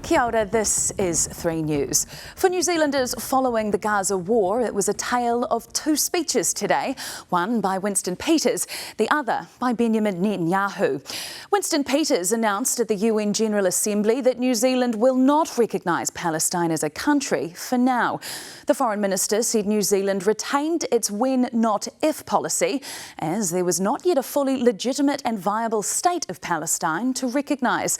Kia ora, this is 3 News. For New Zealanders following the Gaza war, it was a tale of 2 speeches today, one by Winston Peters, the other by Benjamin Netanyahu. Winston Peters announced at the UN General Assembly that New Zealand will not recognise Palestine as a country for now. The Foreign Minister said New Zealand retained its when not if policy, as there was not yet a fully legitimate and viable state of Palestine to recognise.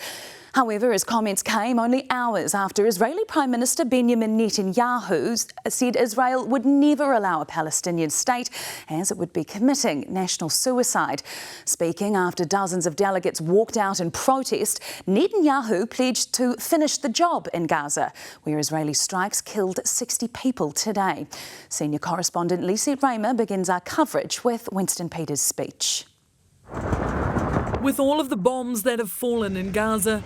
However, his comments came only hours after Israeli Prime Minister Benjamin Netanyahu said Israel would never allow a Palestinian state, as it would be committing national suicide. Speaking after dozens of delegates walked out in protest, Netanyahu pledged to finish the job in Gaza, where Israeli strikes killed 60 people today. Senior Correspondent Lisette Reymer begins our coverage with Winston Peters' speech. With all of the bombs that have fallen in Gaza,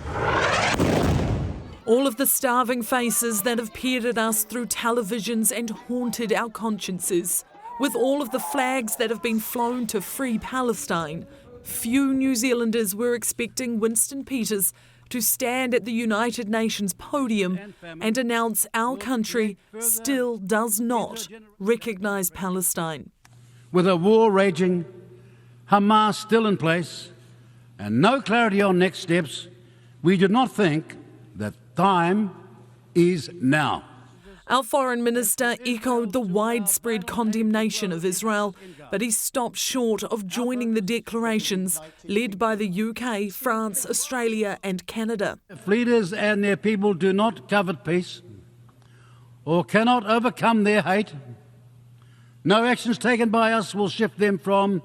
all of the starving faces that have peered at us through televisions and haunted our consciences, with all of the flags that have been flown to free Palestine, few New Zealanders were expecting Winston Peters to stand at the United Nations podium and announce our country still does not recognise Palestine. With a war raging, Hamas still in place, and no clarity on next steps, we do not think that time is now. Our Foreign Minister echoed the widespread condemnation of Israel, but he stopped short of joining the declarations led by the UK, France, Australia and Canada. If leaders and their people do not covet peace or cannot overcome their hate, no actions taken by us will shift them from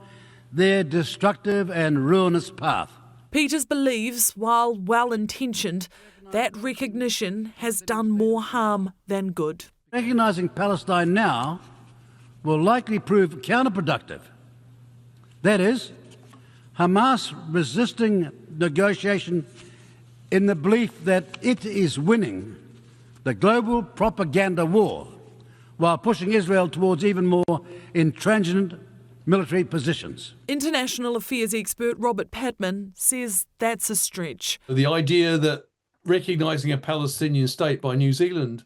their destructive and ruinous path. Peters believes, while well-intentioned, that recognition has done more harm than good. Recognising Palestine now will likely prove counterproductive. That is, Hamas resisting negotiation in the belief that it is winning the global propaganda war while pushing Israel towards even more intransigent military positions. International affairs expert Robert Patman says that's a stretch. The idea that recognising a Palestinian state by New Zealand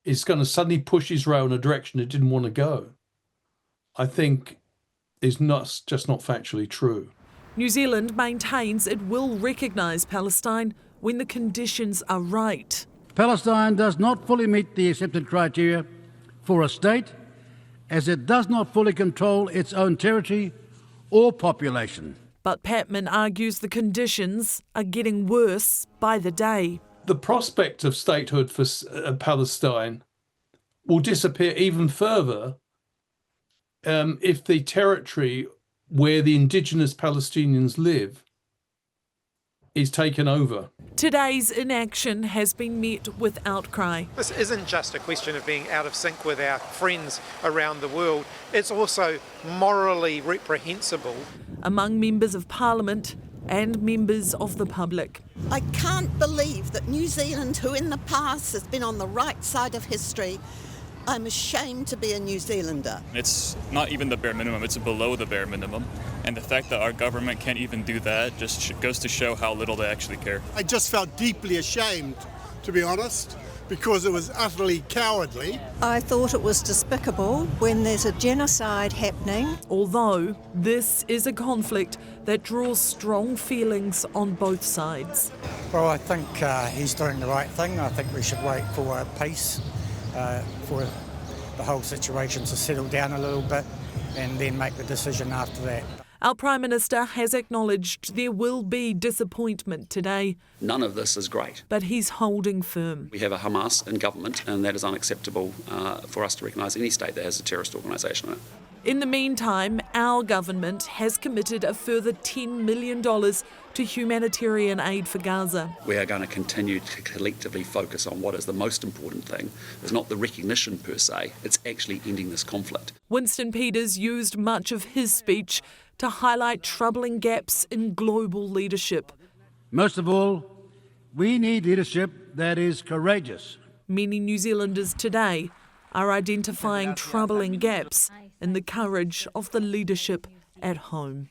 is going to suddenly push Israel in a direction it didn't want to go, I think is just not factually true. New Zealand maintains it will recognise Palestine when the conditions are right. Palestine does not fully meet the accepted criteria for a state, as it does not fully control its own territory or population. But Patman argues the conditions are getting worse by the day. The prospect of statehood for Palestine will disappear even further if the territory where the indigenous Palestinians live is taken over. Today's inaction has been met with outcry. This isn't just a question of being out of sync with our friends around the world, it's also morally reprehensible. Among members of Parliament and members of the public. I can't believe that New Zealand, who in the past has been on the right side of history, I'm ashamed to be a New Zealander. It's not even the bare minimum, it's below the bare minimum. And the fact that our government can't even do that just goes to show how little they actually care. I just felt deeply ashamed, to be honest, because it was utterly cowardly. I thought it was despicable when there's a genocide happening. Although this is a conflict that draws strong feelings on both sides. Well, I think he's doing the right thing. I think we should wait for peace, for the whole situation to settle down a little bit and then make the decision after that. Our Prime Minister has acknowledged there will be disappointment today. None of this is great. But he's holding firm. We have a Hamas in government, and that is unacceptable for us to recognise any state that has a terrorist organisation in it. In the meantime, our government has committed a further $10 million to humanitarian aid for Gaza. We are going to continue to collectively focus on what is the most important thing. It's not the recognition per se, it's actually ending this conflict. Winston Peters used much of his speech to highlight troubling gaps in global leadership. Most of all, we need leadership that is courageous. Many New Zealanders today are identifying troubling gaps in the courage of the leadership at home.